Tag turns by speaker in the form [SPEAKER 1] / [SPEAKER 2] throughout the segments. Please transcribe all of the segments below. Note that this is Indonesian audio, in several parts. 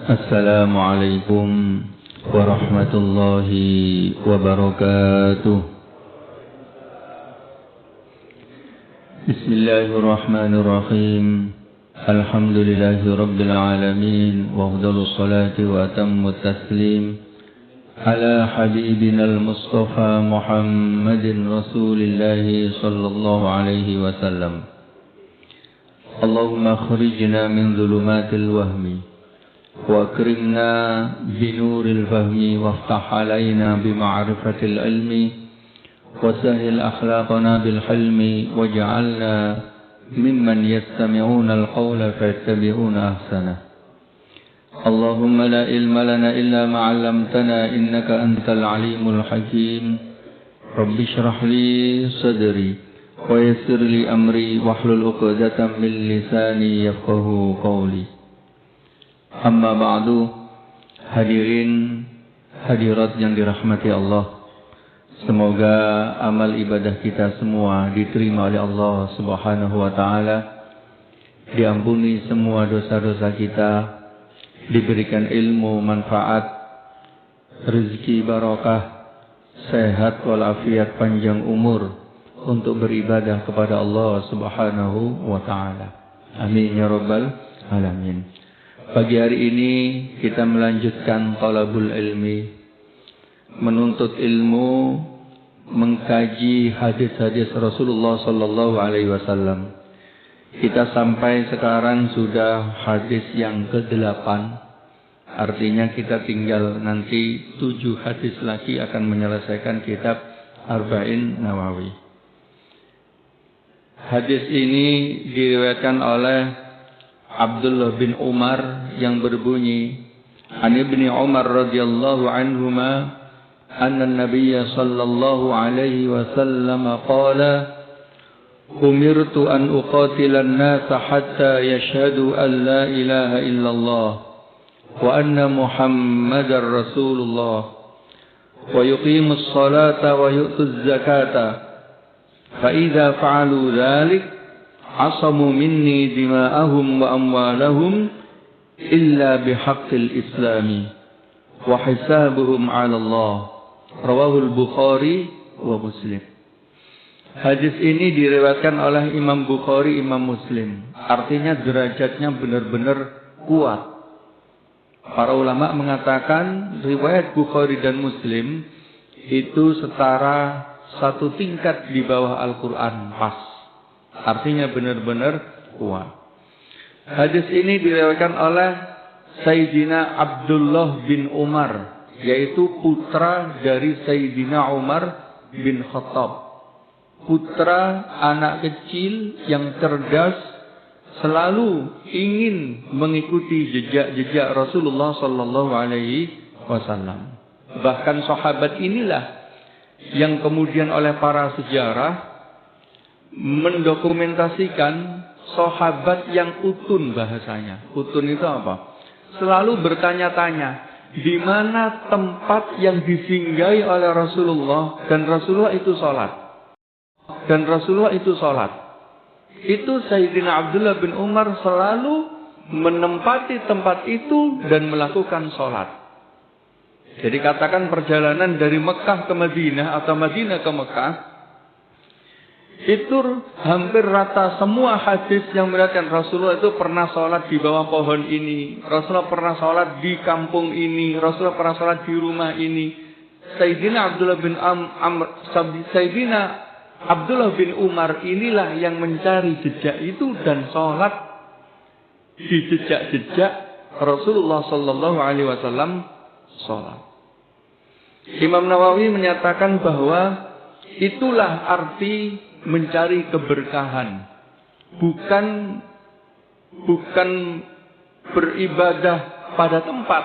[SPEAKER 1] Assalamualaikum warahmatullahi wabarakatuh. Bismillahirrahmanirrahim. Alhamdulillahi rabbil alamin. Wa afdalus salati wa atammut taslim ala habibinal mustafa Muhammadin rasulillahi sallallahu alaihi wasallam. Allahumma akhrijna min dhulumatil wahmi وأكرمنا بنور الفهم وافتح علينا بمعرفة العلم وسهل أخلاقنا بالحلم واجعلنا ممن يستمعون القول فيتبعون أحسنه. اللهم لا علم لنا إلا ما علمتنا إنك أنت العليم الحكيم. رب اشرح لي صدري ويسر لي أمري واحلل عقدة من لساني يفقهوا قولي. Amma ba'du, hadirin hadirat yang dirahmati Allah. Semoga amal ibadah kita semua diterima oleh Allah Subhanahu wa taala. Diampuni semua dosa-dosa kita, diberikan ilmu manfaat, rezeki barakah, sehat walafiat, panjang umur untuk beribadah kepada Allah Subhanahu wa taala. Amin ya rabbal alamin. Pagi hari ini kita melanjutkan talabul ilmi, menuntut ilmu, mengkaji hadis-hadis Rasulullah sallallahu alaihi wasallam. Kita sampai sekarang sudah hadis yang ke-8. Artinya kita tinggal nanti 7 hadis lagi akan menyelesaikan kitab Arba'in Nawawi. Hadis ini diriwayatkan oleh Abdullah bin Umar yang berbunyi, An Ibni Umar radhiyallahu anhuma anna an-nabiyya sallallahu alaihi wasallam qala umirtu an uqatila an-nasa hatta yashhadu an la ilaha illallah wa anna muhammadar rasulullah wa yuqimus salata wa yu'tuz zakata fa idza fa'alu dhalik asamu minni dima'ahum wa amwalahum illa bihaqqil islami wa hisabuhum 'ala Allah. Rawahul Bukhari wa Muslim. Hadis ini diriwayatkan oleh Imam Bukhari, Imam Muslim. Artinya derajatnya benar-benar kuat. Para ulama mengatakan riwayat Bukhari dan Muslim itu setara satu tingkat di bawah Al-Quran, pas. Artinya benar-benar kuat. Hadis ini diriwayatkan oleh Sayyidina Abdullah bin Umar, yaitu putra dari Sayyidina Umar bin Khattab. Putra anak kecil yang cerdas, selalu ingin mengikuti jejak-jejak Rasulullah sallallahu alaihi wasallam. Bahkan sahabat inilah yang kemudian oleh para sejarah mendokumentasikan sahabat yang utun bahasanya. Utun itu apa? Selalu bertanya-tanya, di mana tempat yang disinggahi oleh Rasulullah dan Rasulullah itu salat. Dan Rasulullah itu salat. Itu Sayyidina Abdullah bin Umar selalu menempati tempat itu dan melakukan salat. Jadi katakan perjalanan dari Mekah ke Madinah atau Madinah ke Mekah, itu hampir rata semua hadis yang meriwayatkan Rasulullah itu pernah sholat di bawah pohon ini, Rasulullah pernah sholat di kampung ini, Rasulullah pernah sholat di rumah ini. Sayyidina Abdullah bin Umar inilah yang mencari jejak itu dan sholat di jejak-jejak Rasulullah sallallahu alaihi wasallam sholat. Imam Nawawi menyatakan bahwa itulah arti mencari keberkahan, bukan beribadah pada tempat,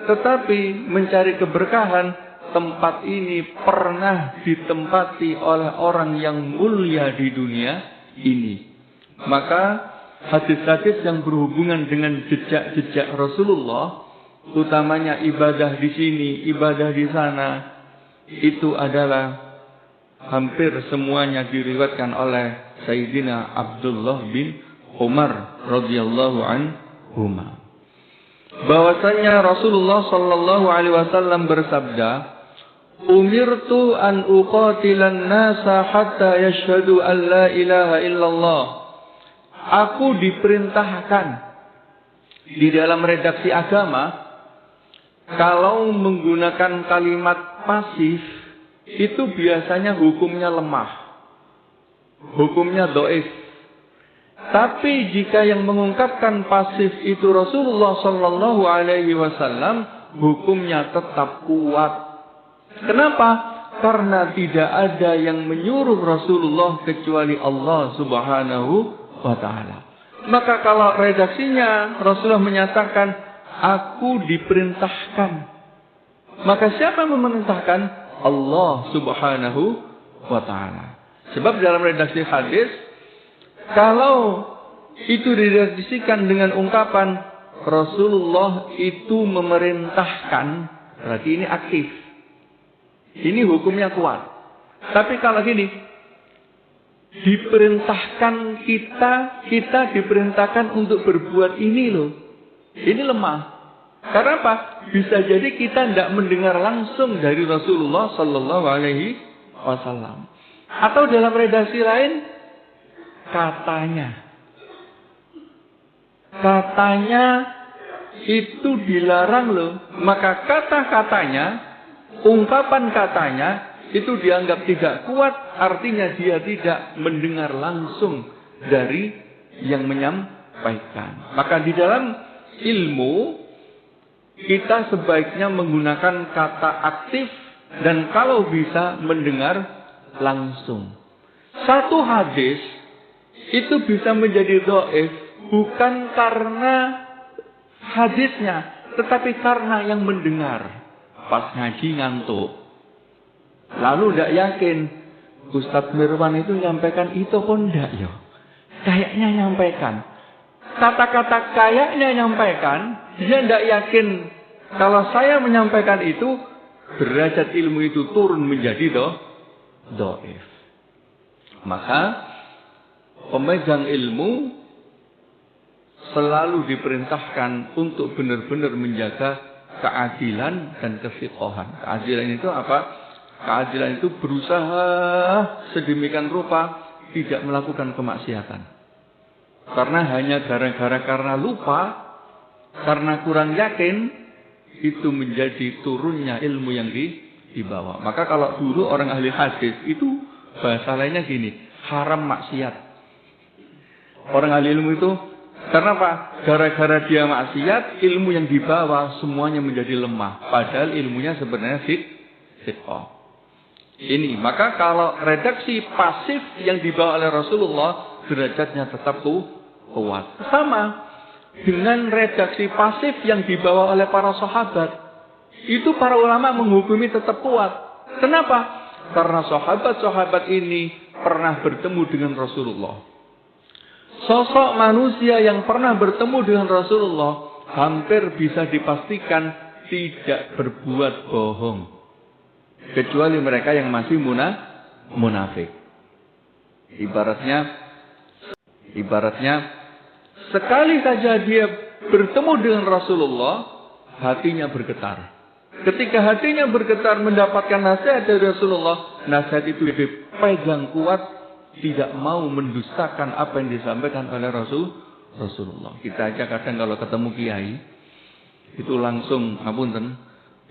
[SPEAKER 1] tetapi mencari keberkahan. Tempat ini pernah ditempati oleh orang yang mulia di dunia ini. Maka hadis-hadis yang berhubungan dengan jejak-jejak Rasulullah, utamanya ibadah di sini, ibadah di sana, itu adalah hampir semuanya diriwayatkan oleh Sayyidina Abdullah bin Umar radhiyallahu anhuma. bahwasanya Rasulullah sallallahu alaihi wasallam bersabda, "Umirtu an uqatilan nasa hatta yashhadu an la ilaha illallah." Aku diperintahkan di dalam redaksi agama, kalau menggunakan kalimat pasif itu biasanya hukumnya lemah, hukumnya dhaif. Tapi jika yang mengungkapkan pasif itu Rasulullah sallallahu alaihi wasallam, hukumnya tetap kuat. Kenapa? Karena tidak ada yang menyuruh Rasulullah kecuali Allah Subhanahu wa ta'ala. Maka kalau redaksinya Rasulullah menyatakan, aku diperintahkan, maka siapa yang memerintahkan? Allah Subhanahu wa ta'ala. Sebab dalam redaksi hadis, kalau itu diredaksikan dengan ungkapan Rasulullah itu memerintahkan, berarti ini aktif. Ini hukumnya kuat. Tapi kalau gini, diperintahkan kita diperintahkan untuk berbuat ini loh. Ini lemah. Karena apa? Bisa jadi kita tidak mendengar langsung dari Rasulullah sallallahu alaihi wasallam. Atau dalam redaksi lain, katanya itu dilarang loh. Maka kata-katanya, ungkapan katanya itu dianggap tidak kuat, artinya dia tidak mendengar langsung dari yang menyampaikan. Maka di dalam ilmu kita sebaiknya menggunakan kata aktif dan kalau bisa mendengar langsung. Satu hadis itu bisa menjadi dhaif bukan karena hadisnya, tetapi karena yang mendengar. Pas ngaji ngantuk, lalu tidak yakin Ustadz Mirwan itu nyampaikan itu pun tidak ya. Kayaknya nyampaikan. Kata-kata kayaknya nyampaikan, dia tidak yakin kalau saya menyampaikan itu derajat ilmu itu turun menjadi dhaif. Maka pemegang ilmu selalu diperintahkan untuk benar-benar menjaga keadilan dan kesiqahan. Keadilan itu apa? Keadilan itu berusaha sedemikian rupa tidak melakukan kemaksiatan. Karena hanya karena lupa, karena kurang yakin, itu menjadi turunnya ilmu yang dibawa. Maka kalau dulu orang ahli hadis itu bahasa lainnya gini, haram maksiat. Orang ahli ilmu itu karena apa? Gara-gara dia maksiat, ilmu yang dibawa semuanya menjadi lemah. Padahal ilmunya sebenarnya siqah. Ini, maka kalau redaksi pasif yang dibawa oleh Rasulullah, derajatnya tetap kuat. Sama dengan redaksi pasif yang dibawa oleh para sahabat. Itu para ulama menghukumi tetap kuat. Kenapa? Karena sahabat-sahabat ini pernah bertemu dengan Rasulullah. Sosok manusia yang pernah bertemu dengan Rasulullah hampir bisa dipastikan tidak berbuat bohong. Kecuali mereka yang masih munafik. Ibaratnya sekali saja dia bertemu dengan Rasulullah, hatinya bergetar. Ketika hatinya bergetar mendapatkan nasihat dari Rasulullah, nasihat itu dipegang kuat, tidak mau mendustakan apa yang disampaikan oleh Rasulullah. Kita aja kadang kalau ketemu kiai itu langsung ngapunten,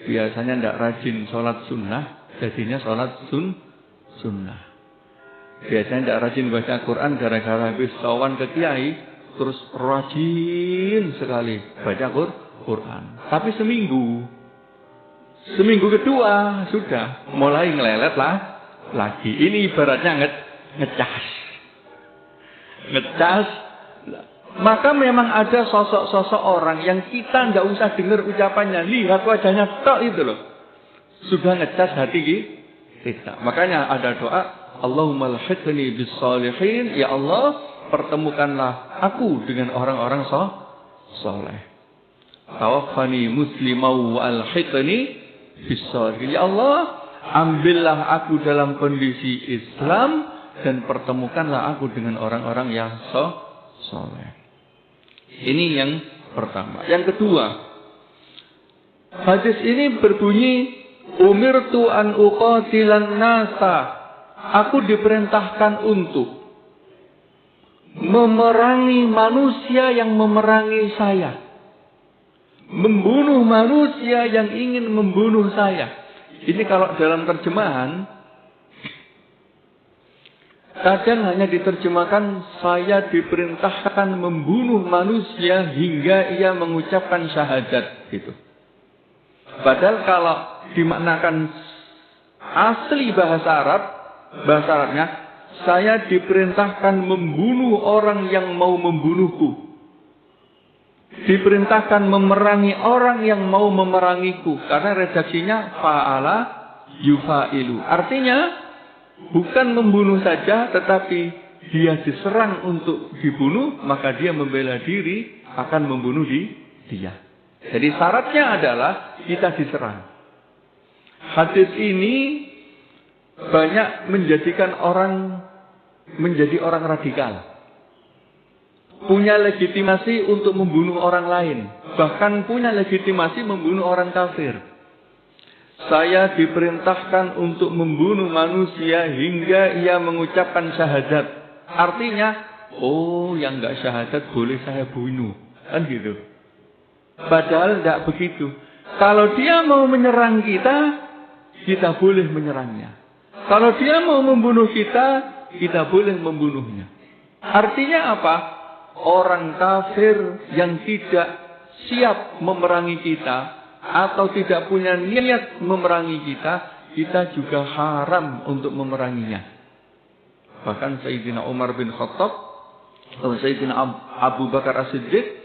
[SPEAKER 1] biasanya tidak rajin sholat sunnah, jadinya sholat sunnah. Biasanya tidak rajin baca Quran, gara-gara habis sowan ke kiai terus rajin sekali baca Quran. Tapi seminggu kedua sudah mulai ngelelet lagi. Ini ibaratnya ngecas. Maka memang ada sosok-sosok orang yang kita tidak usah dengar ucapannya, lihat wajahnya tok itu loh, sudah ngecas hati kita. Makanya ada doa, Allahumma alhiqni bis shalihin, ya Allah pertemukanlah aku dengan orang-orang saleh. Tawaffani muslimau wa alhiqni bis shalihin, ya Allah ambillah aku dalam kondisi Islam dan pertemukanlah aku dengan orang-orang yang soleh. Ini yang pertama. Yang kedua, Hadis ini berbunyi, umirtu an uqatilan nasa. Aku diperintahkan untuk memerangi manusia yang memerangi saya. Membunuh manusia yang ingin membunuh saya. Ini kalau dalam terjemahan, kadang hanya diterjemahkan, saya diperintahkan membunuh manusia hingga ia mengucapkan syahadat. Gitu. Padahal kalau dimaknakan asli bahasa Arabnya, saya diperintahkan membunuh orang yang mau membunuhku. Diperintahkan memerangi orang yang mau memerangiku. Karena redaksinya fa'ala yufailu. Artinya bukan membunuh saja, tetapi dia diserang untuk dibunuh, maka dia membela diri akan membunuh dia. Jadi syaratnya adalah kita diserang. Hadis ini banyak menjadikan orang menjadi orang radikal. Punya legitimasi untuk membunuh orang lain. Bahkan punya legitimasi membunuh orang kafir. Saya diperintahkan untuk membunuh manusia hingga ia mengucapkan syahadat. Artinya, oh yang enggak syahadat boleh saya bunuh. Kan gitu. Padahal tidak begitu. Kalau dia mau menyerang kita, kita boleh menyerangnya. Kalau dia mau membunuh kita boleh membunuhnya. Artinya apa? Orang kafir yang tidak siap memerangi kita atau tidak punya niat memerangi kita juga haram untuk memeranginya. Bahkan Sayyidina Umar bin Khattab atau Sayyidina Abu Bakar As-Siddiq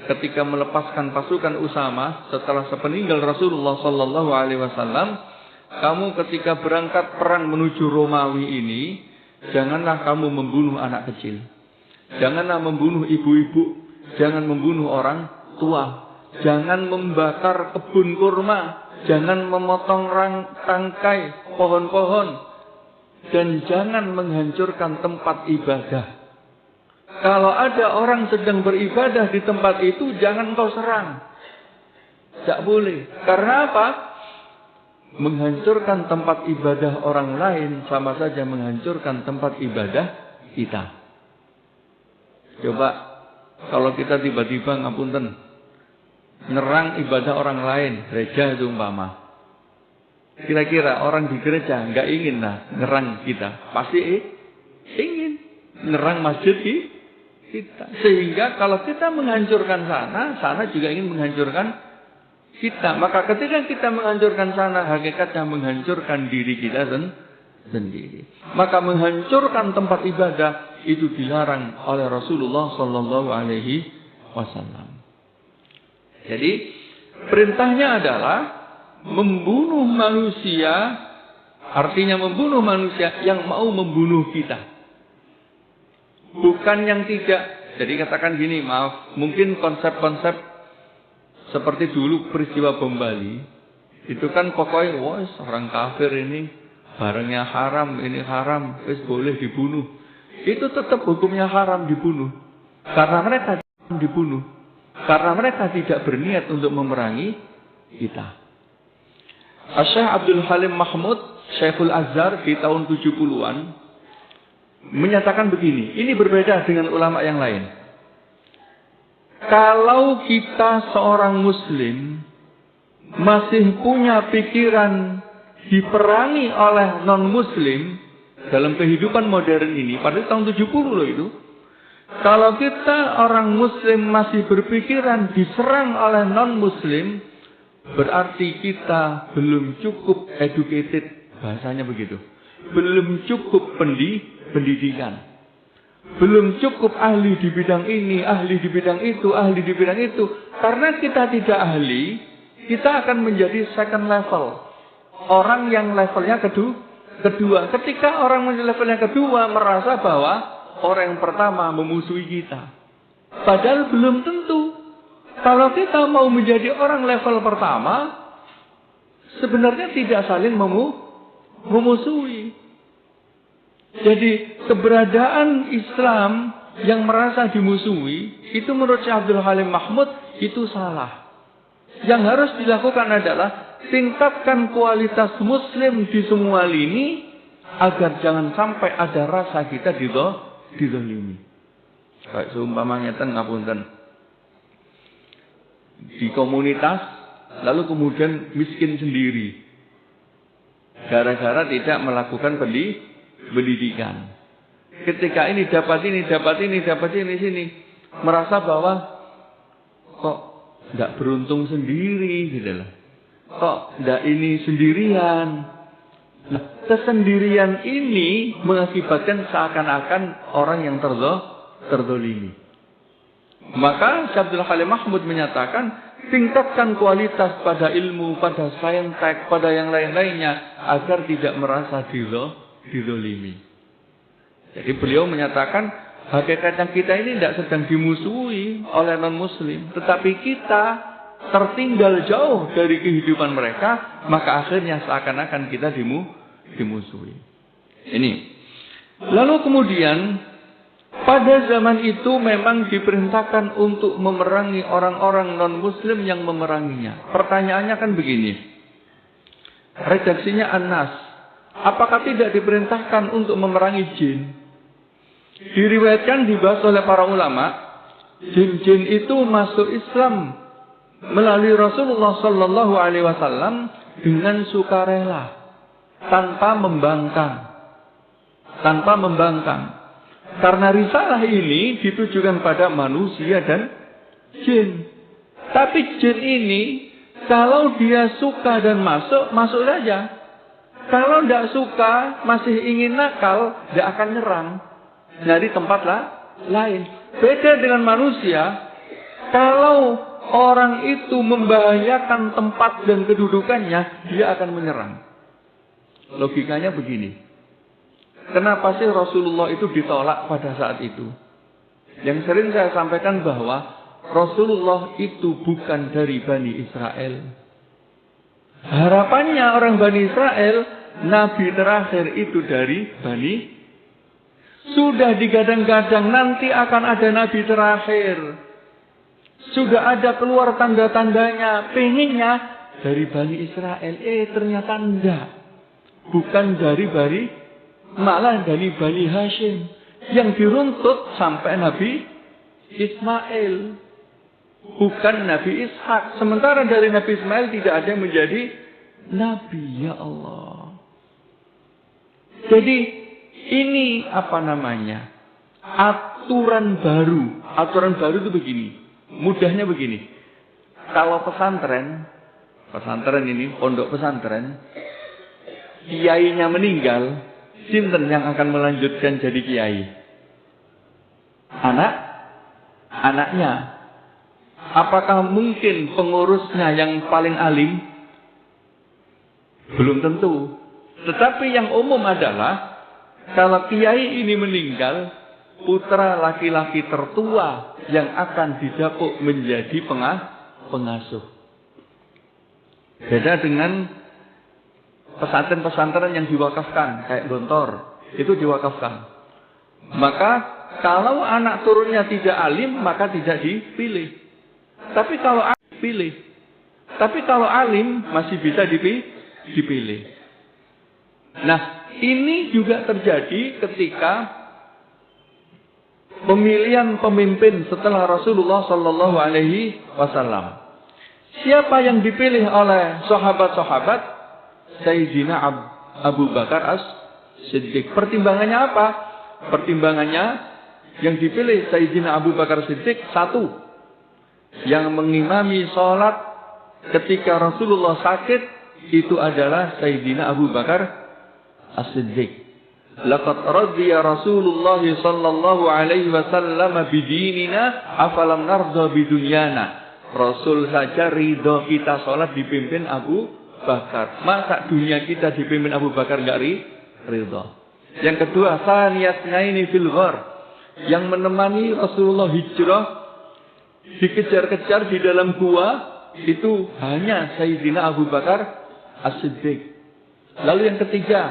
[SPEAKER 1] ketika melepaskan pasukan Usama setelah sepeninggal Rasulullah sallallahu alaihi wasallam, kamu ketika berangkat perang menuju Romawi ini, janganlah kamu membunuh anak kecil. Janganlah membunuh ibu-ibu. Jangan membunuh orang tua. Jangan membakar kebun kurma. Jangan memotong tangkai pohon-pohon. Dan jangan menghancurkan tempat ibadah. Kalau ada orang sedang beribadah di tempat itu, jangan kau serang. Tidak boleh. Karena apa? Menghancurkan tempat ibadah orang lain sama saja menghancurkan tempat ibadah kita. Coba kalau kita tiba-tiba ngapunten nyerang ibadah orang lain, gereja itu umpama. Kira-kira orang di gereja nggak ingin lah nyerang kita, pasti ingin nyerang masjid kita. Sehingga kalau kita menghancurkan sana juga ingin menghancurkan kita. Maka ketika kita menghancurkan sana, hakikatnya menghancurkan diri kita sendiri. Maka menghancurkan tempat ibadah itu dilarang oleh Rasulullah sallallahu alaihi wasallam. Jadi perintahnya adalah membunuh manusia, artinya membunuh manusia yang mau membunuh kita. Bukan yang tidak. Jadi katakan gini, maaf, mungkin konsep-konsep seperti dulu peristiwa bom Bali, itu kan pokoknya, wah orang kafir ini barangnya haram, ini haram, wis boleh dibunuh. Itu tetap hukumnya haram dibunuh. Karena mereka dibunuh. Karena mereka tidak berniat untuk memerangi kita. Syekh Abdul Halim Mahmud, Syekhul Azhar di tahun 70-an, menyatakan begini, ini berbeda dengan ulama yang lain. Kalau kita seorang muslim masih punya pikiran diperangi oleh non-muslim dalam kehidupan modern ini, pada tahun 70 loh itu. Kalau kita orang muslim masih berpikiran diserang oleh non-muslim, berarti kita belum cukup educated, bahasanya begitu. Belum cukup pendidikan. Belum cukup ahli di bidang ini, ahli di bidang itu, ahli di bidang itu. Karena kita tidak ahli, kita akan menjadi second level. Orang yang levelnya kedua. Ketika orang yang levelnya kedua merasa bahwa orang yang pertama memusuhi kita. Padahal belum tentu. Kalau kita mau menjadi orang level pertama, sebenarnya tidak saling memusuhi. Jadi keberadaan Islam yang merasa dimusuhi, itu menurut Syekh Abdul Halim Mahmud itu salah. Yang harus dilakukan adalah tingkatkan kualitas muslim di semua lini agar jangan sampai ada rasa kita dizalimi. Kayak seumpama ngeten ngapunten. Di komunitas lalu kemudian miskin sendiri. Gara-gara tidak melakukan pendidikan. Ketika ini dapat ini sini, merasa bahwa kok enggak beruntung sendiri gitu loh. Kok enggak ini sendirian. Nah, kesendirian ini mengakibatkan seakan-akan orang yang terzalimi. Maka Syekh Abdul Halim Mahmud menyatakan, tingkatkan kualitas pada ilmu, pada saintek, pada yang lain-lainnya agar tidak merasa dizalimi. Jadi beliau menyatakan hakikatnya kita ini tidak sedang dimusuhi oleh non-muslim, tetapi kita tertinggal jauh dari kehidupan mereka, maka akhirnya seakan-akan kita dimusuhi. Ini. Lalu kemudian pada zaman itu memang diperintahkan untuk memerangi orang-orang non-muslim yang memeranginya. Pertanyaannya kan begini. Redaksinya An-Nas. Apakah tidak diperintahkan untuk memerangi jin? Diriwayatkan dibahas oleh para ulama, jin-jin itu masuk Islam melalui Rasulullah Sallallahu Alaihi Wasallam dengan sukarela, tanpa membangkang. Karena risalah ini ditujukan pada manusia dan jin. Tapi jin ini kalau dia suka dan masuk saja. Kalau tidak suka, masih ingin nakal, tidak akan nyerang. Dari tempat lain. Beda dengan manusia, kalau orang itu membahayakan tempat dan kedudukannya, dia akan menyerang. Logikanya begini. Kenapa sih Rasulullah itu ditolak pada saat itu? Yang sering saya sampaikan bahwa Rasulullah itu bukan dari Bani Israel. Harapannya orang Bani Israel, Nabi terakhir itu dari Bani. Sudah digadang-gadang nanti akan ada Nabi terakhir. Sudah ada keluar tanda-tandanya, pengennya dari Bani Israel. Ternyata enggak. Bukan dari malah dari Bani Hashim. Yang diruntut sampai Nabi Ismail. Bukan Nabi Ishak. Sementara dari Nabi Ismail tidak ada yang menjadi Nabi. Ya Allah. Jadi ini aturan baru. Aturan baru itu begini. Mudahnya begini. Kalau pesantren ini, pondok pesantren, kiainya meninggal, sinten yang akan melanjutkan jadi kiai? Anaknya. Apakah mungkin pengurusnya yang paling alim? Belum tentu. Tetapi yang umum adalah kalau kiai ini meninggal, putra laki-laki tertua yang akan didapuk menjadi pengasuh. Beda dengan pesantren-pesantren yang diwakafkan, kayak Gontor, itu diwakafkan. Maka kalau anak turunnya tidak alim, maka tidak dipilih. Tapi kalau alim masih bisa dipilih. Nah, ini juga terjadi ketika pemilihan pemimpin setelah Rasulullah Sallallahu Alaihi Wasallam. Siapa yang dipilih oleh sahabat-sahabat? Sayyidina Abu Bakar As-Siddiq. Pertimbangannya apa? Pertimbangannya yang dipilih Sayyidina Abu Bakar Siddiq, satu, yang mengimami sholat ketika Rasulullah sakit itu adalah Sayyidina Abu Bakar As-Siddiq. Laqad radiya Rasulullah sallallahu alaihi wasallam bidinina afalam narda bidunyana. Rasul saja ridho kita sholat dipimpin Abu Bakar. Masa dunia kita dipimpin Abu Bakar enggak ridho? Yang kedua, saniyatnya ini fil ghar, yang menemani Rasulullah hijrah dikejar-kejar di dalam gua itu hanya Sayyidina Abu Bakar As-Siddiq. Lalu yang ketiga,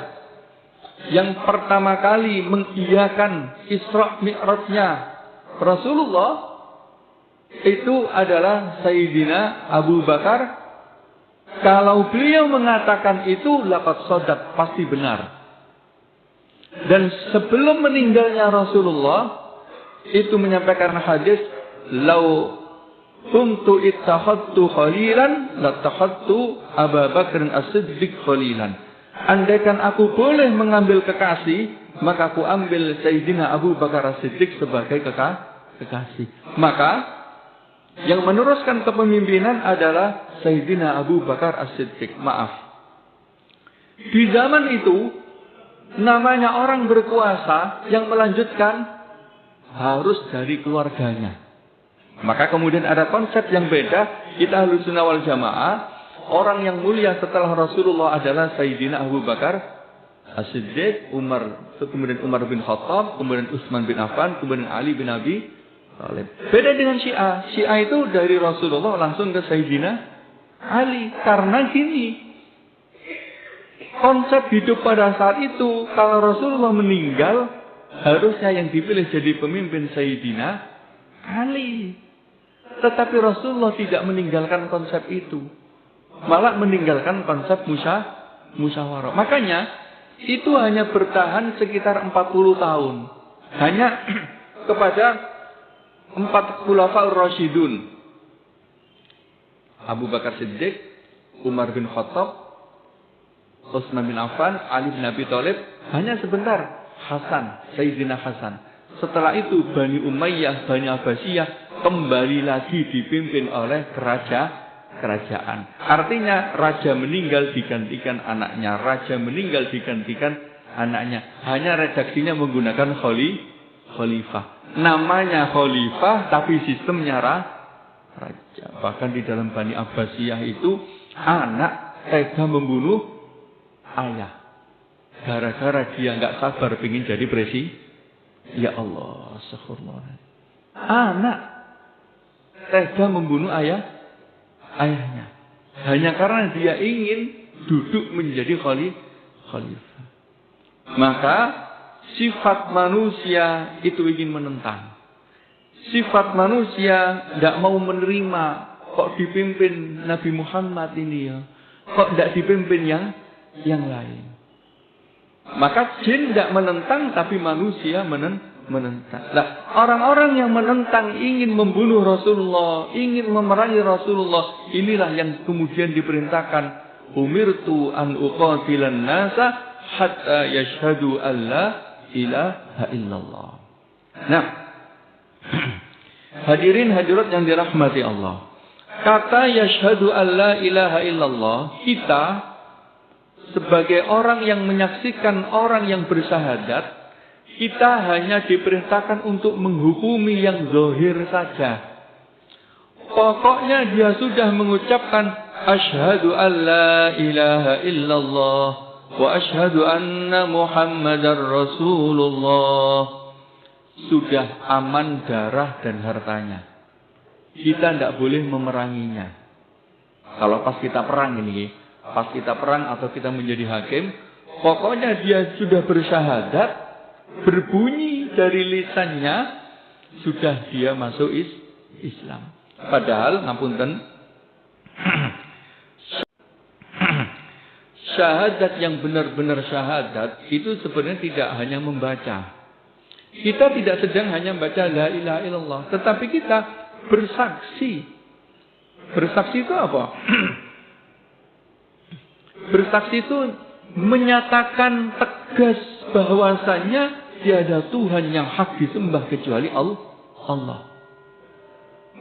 [SPEAKER 1] yang pertama kali mengiyakan Isra Mi'rajnya Rasulullah itu adalah Sayyidina Abu Bakar. Kalau beliau mengatakan itu, laqad shadaq, pasti benar. Dan sebelum meninggalnya Rasulullah, itu menyampaikan hadis, "Lau kuntu ittakhadtu khalilan, lattakhadtu Abu Bakar as-Siddiq khalilan." Andaikan aku boleh mengambil kekasih, maka aku ambil Sayyidina Abu Bakar as-Siddiq sebagai kekasih. Maka yang meneruskan kepemimpinan adalah Sayyidina Abu Bakar as-Siddiq. Maaf. Di zaman itu, namanya orang berkuasa yang melanjutkan harus dari keluarganya. Maka kemudian ada konsep yang beda. Kita Ahlussunnah wal Jamaah, orang yang mulia setelah Rasulullah adalah Sayyidina Abu Bakar as-Siddiq, kemudian Umar bin Khattab, kemudian Utsman bin Affan, kemudian Ali bin Abi Thalib. Beda dengan Syiah. Syiah itu dari Rasulullah langsung ke Sayyidina Ali. Karena gini, konsep hidup pada saat itu, kalau Rasulullah meninggal, harusnya yang dipilih jadi pemimpin Sayyidina Ali. Tetapi Rasulullah tidak meninggalkan konsep itu. Malah meninggalkan konsep musyawarah. Makanya, itu hanya bertahan sekitar 40 tahun. Hanya kepada 4 khulafaur rasyidun. Abu Bakar Siddiq, Umar bin Khattab, Utsman bin Affan, Ali bin Abi Thalib, hanya sebentar Hasan, Sayyidina Hasan. Setelah itu Bani Umayyah, Bani Abbasiyah kembali lagi dipimpin oleh kerajaan. Artinya raja meninggal digantikan anaknya, raja meninggal digantikan anaknya. Hanya redaksinya menggunakan khalifah. Namanya khalifah tapi sistemnya raja. Bahkan di dalam Bani Abbasiyah itu anak tega membunuh ayah. Gara-gara dia nggak sabar pengen jadi presiden. Ya Allah, astagfirullah. Anak tega membunuh ayahnya. Hanya karena dia ingin duduk menjadi khalifah. Maka sifat manusia itu ingin menentang. Sifat manusia tidak mau menerima. Kok dipimpin Nabi Muhammad ini ya? Kok tidak dipimpin yang lain? Maka jin tidak menentang, tapi manusia menentang. Nah, orang-orang yang menentang ingin membunuh Rasulullah, ingin memerangi Rasulullah, inilah yang kemudian diperintahkan, umirtu an uqatilan nasa hatta yashhadu alla ilaha illallah. Nah, hadirin hadirat yang dirahmati Allah. Kata yashhadu alla ilaha illallah, kita sebagai orang yang menyaksikan orang yang bersyahadat, kita hanya diperintahkan untuk menghukumi yang zahir saja. Pokoknya dia sudah mengucapkan asyhadu alla ilaha illallah wa asyhadu anna Muhammadar Rasulullah. Sudah aman darah dan hartanya. Kita tidak boleh memeranginya. Kalau pas kita perang ini, pas kita perang atau kita menjadi hakim, pokoknya dia sudah bersyahadat, berbunyi dari lisannya, sudah dia masuk Islam. Padahal, ngapunten, syahadat yang benar-benar syahadat itu sebenarnya tidak hanya membaca. Kita tidak sedang hanya membaca la ilaha illallah, tetapi kita bersaksi. Bersaksi itu apa? Bersaksi itu menyatakan tegas bahwasannya tiada Tuhan yang hak disembah kecuali Allah.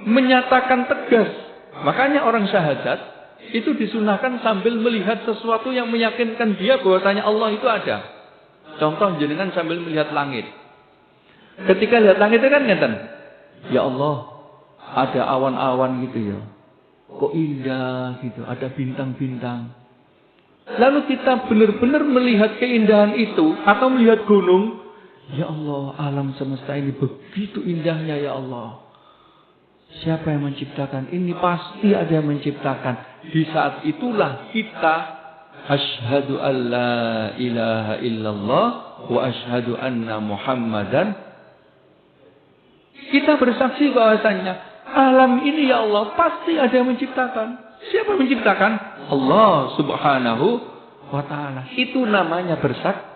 [SPEAKER 1] Menyatakan tegas. Makanya orang syahadat itu disunahkan sambil melihat sesuatu yang meyakinkan dia bahwasanya Allah itu ada. Contoh jenengan sambil melihat langit. Ketika lihat langit itu kan ngeten, ya Allah, ada awan-awan gitu ya. Kok indah gitu, ada bintang-bintang. Lalu kita benar-benar melihat keindahan itu atau melihat gunung, ya Allah, alam semesta ini begitu indahnya ya Allah. Siapa yang menciptakan ini? Pasti ada yang menciptakan. Di saat itulah kita asyhadu alla ilaha illallah wa asyhadu anna Muhammadan. Kita bersaksi bahwasanya Alam ini ya Allah pasti ada yang menciptakan. Siapa yang menciptakan? Allah Subhanahu wa ta'ala. Itu namanya bersaksi.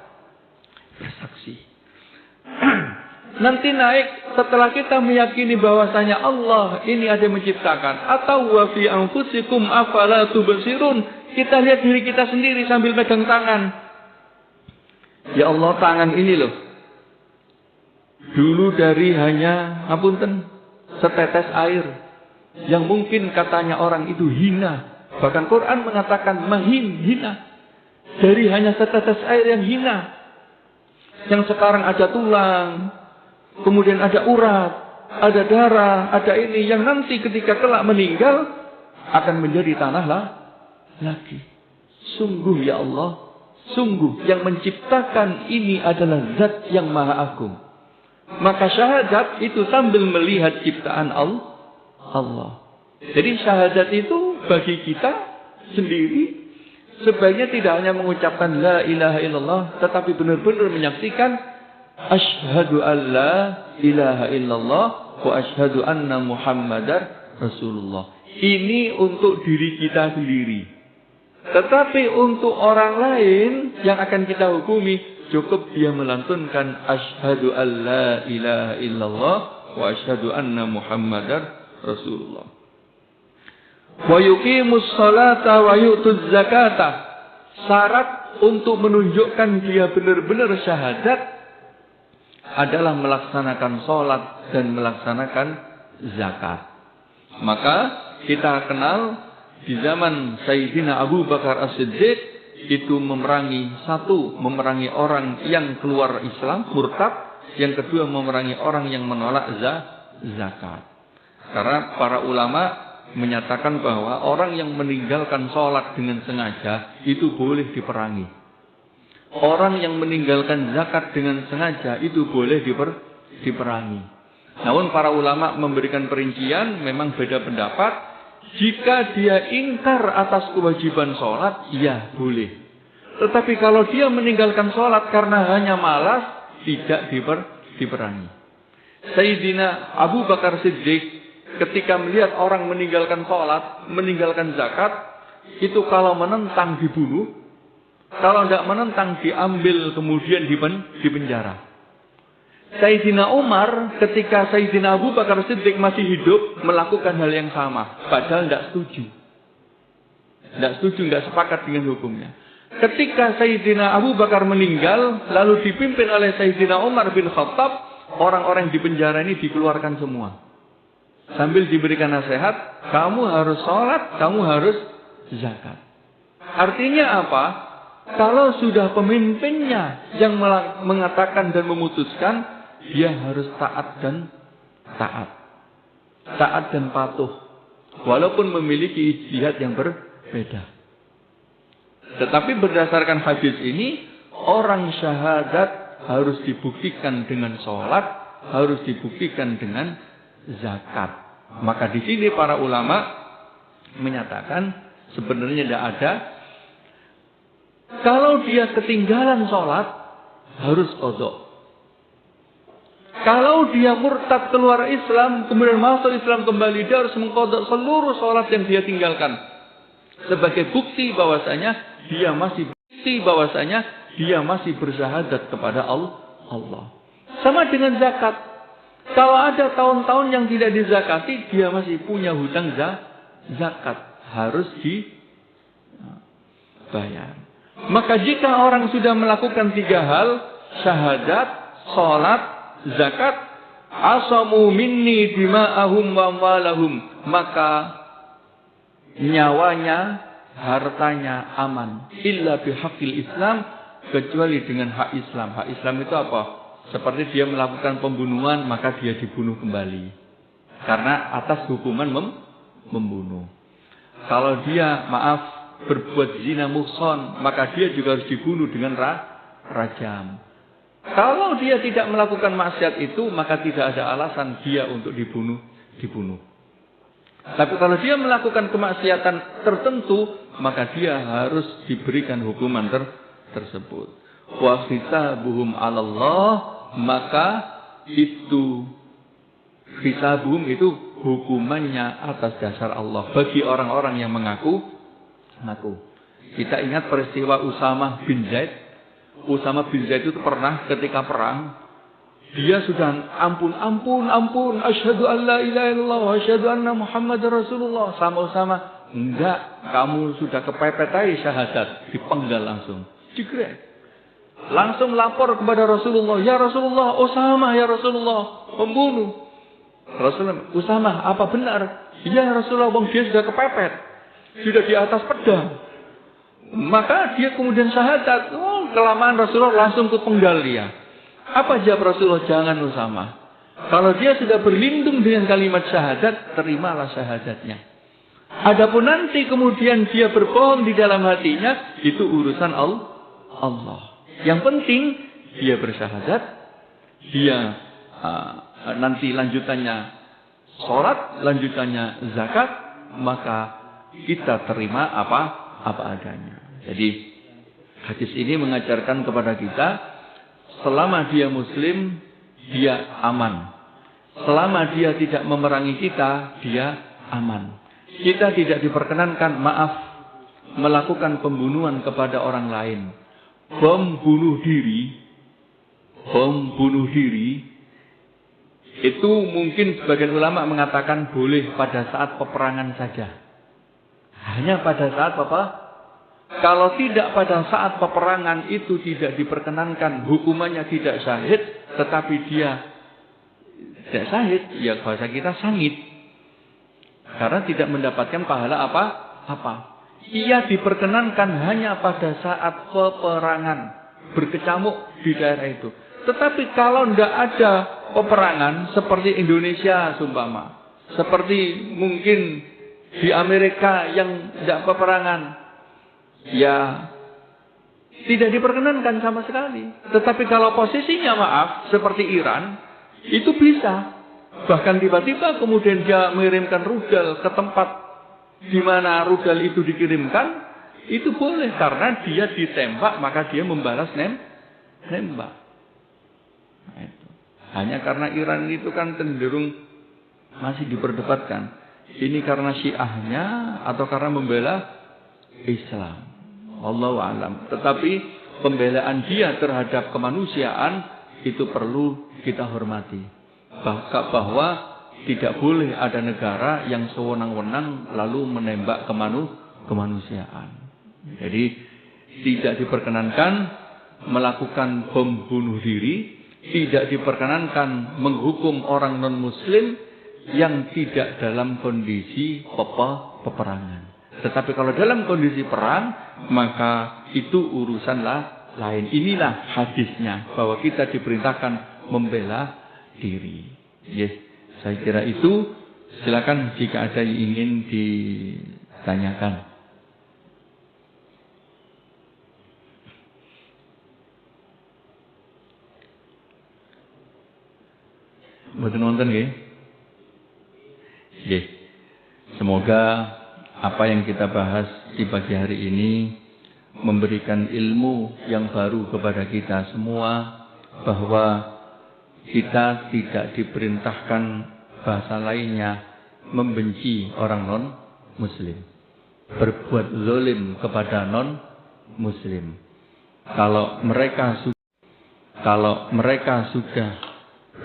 [SPEAKER 1] Nanti naik setelah kita meyakini bahwasanya Allah ini ada yang menciptakan. Atau wa fi anfusikum afala tubsirun. Kita lihat diri kita sendiri sambil pegang tangan. Ya Allah, tangan ini loh. Dulu dari hanya setetes air yang mungkin katanya orang itu hina. Bahkan Quran mengatakan hina. Dari hanya setetes air yang hina. Yang sekarang ada tulang, kemudian ada urat, ada darah, ada ini yang nanti ketika kelak meninggal akan menjadi tanah lagi. Sungguh ya Allah, sungguh yang menciptakan ini adalah Zat yang Maha Agung. Maka syahadat itu sambil melihat ciptaan Allah. Jadi syahadat itu bagi kita sendiri sebaiknya tidak hanya mengucapkan la ilaha illallah, tetapi benar-benar menyaksikan asyhadu an la ilaha illallah wa asyhadu anna muhammadar rasulullah. Ini untuk diri kita sendiri. Tetapi untuk orang lain yang akan kita hukumi, cukup dia melantunkan asyhadu an la ilaha illallah wa asyhadu anna muhammadar rasulullah. Wa yuqimus salata wa yu'tuz zakata. Syarat untuk menunjukkan dia benar-benar syahadat adalah melaksanakan salat dan melaksanakan zakat. Maka kita kenal di zaman Sayyidina Abu Bakar As-Siddiq itu memerangi orang yang keluar Islam, murtad. Yang kedua memerangi orang yang menolak zakat. Karena para ulama menyatakan bahwa orang yang meninggalkan sholat dengan sengaja itu boleh diperangi. Orang yang meninggalkan zakat dengan sengaja itu boleh diperangi. Namun para ulama memberikan perincian, memang beda pendapat. Jika dia ingkar atas kewajiban sholat, ya boleh. Tetapi kalau dia meninggalkan sholat karena hanya malas, tidak diperangi. Sayyidina Abu Bakar Siddiq ketika melihat orang meninggalkan sholat, meninggalkan zakat, itu kalau menentang dibunuh, kalau tidak menentang diambil kemudian dipenjara. Sayyidina Umar ketika Sayyidina Abu Bakar Siddiq masih hidup melakukan hal yang sama, padahal tidak setuju. Tidak sepakat dengan hukumnya. Ketika Sayyidina Abu Bakar meninggal, lalu dipimpin oleh Sayyidina Umar bin Khattab, orang-orang di penjara ini dikeluarkan semua. Sambil diberikan nasihat, kamu harus sholat, kamu harus zakat. Artinya apa? Kalau sudah pemimpinnya yang mengatakan dan memutuskan, dia harus taat dan patuh. Walaupun memiliki ijtihad yang berbeda. Tetapi berdasarkan hadis ini, orang syahadat harus dibuktikan dengan sholat, harus dibuktikan dengan zakat. Maka di sini para ulama menyatakan sebenarnya tidak ada. Kalau dia ketinggalan sholat, harus qadha. Kalau dia murtad keluar Islam, kemudian masuk Islam kembali, dia harus mengqadha seluruh sholat yang dia tinggalkan. Sebagai bukti bahwasanya dia masih bersyahadat kepada Allah. Sama dengan zakat. Kalau ada tahun-tahun yang tidak dizakati, dia masih punya hutang zakat. Harus dibayar. Maka jika orang sudah melakukan 3 hal, syahadat, sholat, zakat, asamu minni dima'ahum wa amwalahum, maka nyawanya, hartanya aman. Illa bihaqqil Islam, kecuali dengan hak Islam. Hak Islam itu apa? Seperti dia melakukan pembunuhan, maka dia dibunuh kembali. Karena atas hukuman membunuh. Kalau dia, berbuat zina muhsan, maka dia juga harus dibunuh dengan rajam. Kalau dia tidak melakukan maksiat itu, maka tidak ada alasan dia untuk dibunuh. Tapi kalau dia melakukan kemaksiatan tertentu, maka dia harus diberikan hukuman tersebut. Wa hisabuhum 'alallah, maka itu hisabuhum itu hukumannya atas dasar Allah bagi orang-orang yang mengaku. Kita ingat peristiwa Usamah bin Zaid. Usamah bin Zaid itu pernah ketika perang, dia sudah ampun, asyhadu an la ilaha illallah wa asyhadu anna Muhammadar Rasulullah. Sama-sama, enggak, kamu sudah kepepet aja syahadat, dipenggal langsung, digrek. Langsung lapor kepada Rasulullah, ya Rasulullah, Usamah ya Rasulullah, pembunuh. Rasulullah, Usamah, apa benar? Ya Rasulullah, bang dia sudah kepepet, sudah di atas pedang. Maka dia kemudian syahadat. Kelamaan Rasulullah langsung ke penggal dia. Apa jawab Rasulullah? Jangan Usamah. Kalau dia sudah berlindung dengan kalimat syahadat, terimalah syahadatnya. Adapun nanti kemudian dia berbohong di dalam hatinya, itu urusan Allah. Yang penting dia bersyahadat, dia nanti lanjutannya sholat, lanjutannya zakat, maka kita terima apa adanya. Jadi hadis ini mengajarkan kepada kita, selama dia muslim, dia aman. Selama dia tidak memerangi kita, dia aman. Kita tidak diperkenankan, melakukan pembunuhan kepada orang lain. Bom bunuh diri, itu mungkin sebagian ulama mengatakan boleh pada saat peperangan saja. Hanya pada saat apa? Kalau tidak pada saat peperangan itu tidak diperkenankan, hukumannya tidak syahid, tetapi dia tidak syahid, ya bahasa kita sangit. Karena tidak mendapatkan pahala apa. Ia diperkenankan hanya pada saat peperangan, berkecamuk di daerah itu. Tetapi kalau tidak ada peperangan seperti Indonesia sumpama, seperti mungkin di Amerika yang tidak peperangan, ya tidak diperkenankan sama sekali. Tetapi kalau posisinya seperti Iran, itu bisa. Bahkan tiba-tiba kemudian dia mengirimkan rudal ke tempat di mana rudal itu dikirimkan, itu boleh karena dia ditembak maka dia membalas nembak. Nah, itu. Hanya karena Iran itu kan cenderung masih diperdebatkan. Ini karena Syiahnya atau karena membela Islam. Wallahu a'lam. Tetapi pembelaan dia terhadap kemanusiaan itu perlu kita hormati. Bahwa tidak boleh ada negara yang sewenang-wenang lalu menembak kemanusiaan. Jadi tidak diperkenankan melakukan bom bunuh diri, tidak diperkenankan menghukum orang non-muslim yang tidak dalam kondisi peperangan. Tetapi kalau dalam kondisi perang, maka itu urusan lain. Inilah hadisnya, bahwa kita diperintahkan membela diri. Yes, saya kira itu. Silakan jika ada yang ingin ditanyakan. Mboten wonten nggih? Nggih. Semoga apa yang kita bahas di pagi hari ini memberikan ilmu yang baru kepada kita semua, bahwa kita tidak diperintahkan bahasa lainnya membenci orang non-muslim, berbuat zalim kepada non-muslim. Kalau mereka sudah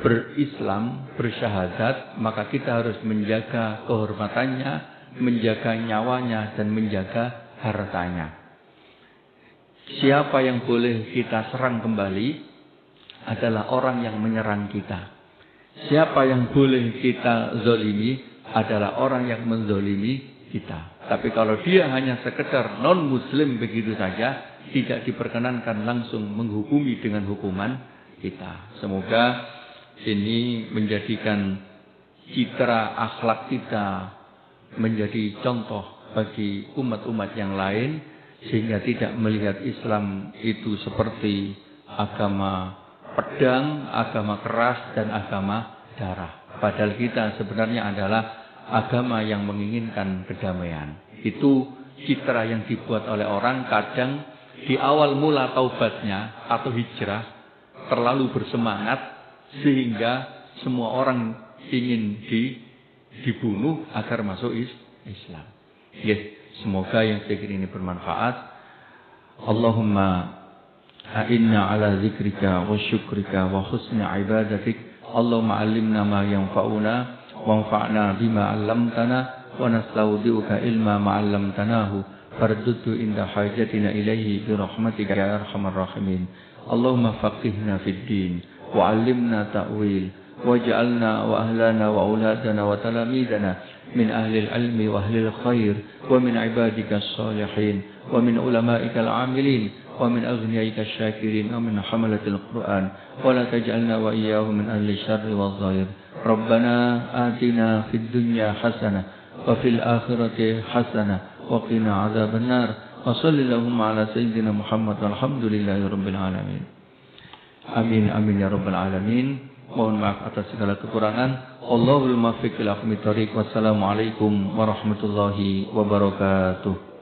[SPEAKER 1] berislam, bersyahadat, maka kita harus menjaga kehormatannya, menjaga nyawanya, dan menjaga hartanya. Siapa yang boleh kita serang kembali adalah orang yang menyerang kita. Siapa yang boleh kita zolimi adalah orang yang menzolimi kita. Tapi kalau dia hanya sekedar non-muslim begitu saja, tidak diperkenankan langsung menghukumi dengan hukuman kita. Semoga ini menjadikan citra akhlak kita menjadi contoh bagi umat-umat yang lain, sehingga tidak melihat Islam itu seperti agama pedang, agama keras, dan agama darah. Padahal kita sebenarnya adalah agama yang menginginkan kedamaian. Itu citra yang dibuat oleh orang kadang di awal mula taubatnya atau hijrah terlalu bersemangat sehingga semua orang ingin dibunuh agar masuk Islam. Yes, semoga yang sedikit ini bermanfaat. Allahumma a'inna ala zikrika wa syukrika wa husni ibadatik. Allahumma alimna ma yanfa'una wanfa'na bima 'allamtana wa nastaudiuka ilma ma 'allamtanahu fardudu inda hajatina ilaihi bi rahmatika ya arhamar rahimin. Allahumma faqihna fid din wa 'allimna ta'wil waj'alna wa ahlana wa auladana wa talamidana min ahli al-ilmi wa ahli al-khair wa min ibadika as-salihin wa min ulama'ika al-'amilin wa min aghniyaika asy-syakirin wa min hamalatil Qur'an wa la taj'alna wa iyyahum min ahli syarri wadh-dhair. Rabbana atina fid dunya hasanah wa fil akhirati hasanah wa qina adzabannar. Wa sallallahu ala sayyidina Muhammad walhamdulillahi rabbil alamin. Amin amin ya rabbal alamin. Mohon maaf atas segala kekurangan. Allahul muwaffiq ila aqwamit thoriq. Wassalamualaikum warahmatullahi wabarakatuh.